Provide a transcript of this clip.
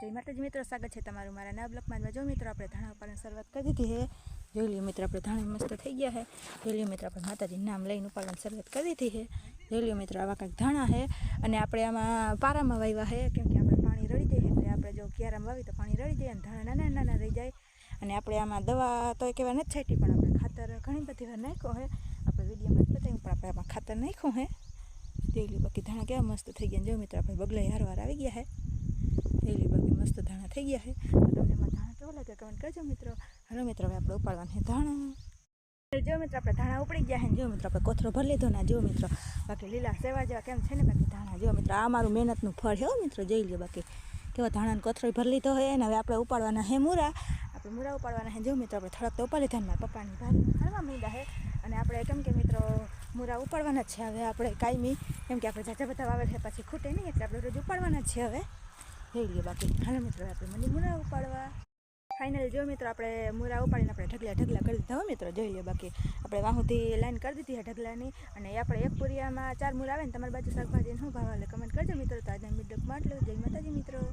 जय माताजी मित्रों, स्वागत है तमारुं मारा नवा ब्लॉग में। जो मित्रों अपने धाणा उपाड़વાની શરૂઆત કરી દીધી है। જોઈ લ્યો मित्रों अपने धाणा मस्त થઈ ગયા है। જોઈ લ્યો मित्रों अपने माताजी नाम લઈને ઉપાડવાની શરૂઆત કરી દીધી है। જોઈ લ્યો मित्रों આવા કંઈક ધાણા है અને આપણે આમાં પારામાં વાવ્યા है, કેમ કે આપણે પાણી રડી જાય એટલે આપણે જો ક્યારામાં વાવી તો પાણી રડી જાય અને ધાણા નાના નાના રહી જાય। અને આપણે આમાં દવા તો એકેવાર નથી છાંટી, પણ આપણે ખાતર ઘણી બધી વાર નાખ્યો है। આપણે વિડીયોમાં નથી બતાવ્યું, પણ આપણે આમાં ખાતર નાખ્યું है। જોઈ લ્યો બાકી ધાણા કેવા મસ્ત થઈ ગયા। જો मित्रों આપણે બગલા હારવાર આવી ગયા है। જોઈ બાકી મસ્ત धाणा થઈ ગયા है। તો તમને માં धाणा કેવો લાગે કમેન્ટ કરજો मित्रों। हेलो मित्रों હવે આપણે ઉપાડવાના છે ધાણા। જો मित्रों આપણે ધાણા ઉપડી ગયા છે। જો मित्रों આપણે કોથરો ભરી લીધો ને। જો मित्रों બાકી લીલા સેવા જેવા કેમ છે ને બાકી ધાણા। જો मित्रों આ મારું મહેનતનું ફળ છે मित्रों। જોઈ લ્યો બાકી કેવો ધાણાનો કોથરો ભરી લીધો છે ને। હવે આપણે ઉપાડવાના છે મૂરા। આપણે મૂરા ઉપાડવાના છે। જો मित्रों આપણે થોડાક તો ઉપાડી લીધા ને મારા પપ્પાની ભારી હાલવા માંડ્યા છે। અને આપણે કેમ કે मित्रों મૂરા ઉપાડવાના જ છે હવે આપણે કાયમી, કેમ કે આપણે જાજા બધા વાવેલ છે પછી ખૂટે નહીં, એટલે આપણે રોજ ઉપાડવાના જ છે હવે। જોઈ લ્યો બાકી હાલો मित्रों આપણે મને મૂરા ઉપાડવા ફાઇનલ। જો मित्रों આપણે મૂરા ઉપાડીને આપણે ઢગલા કરી દીધા હો मित्रों। જોઈ લ્યો બાકી આપણે વાહુથી લાઈન કરી દીધી છે ઢગલાની। અને આપણે એક પૂરિયામાં 4 મૂરા આવે ને। તમારી બાજુ શાકભાજીને શું ભાવ હાલે કમેન્ટ કરજો मित्रों। તો આજના વિડીયોમાં આટલું। જય માતાજી मित्रों।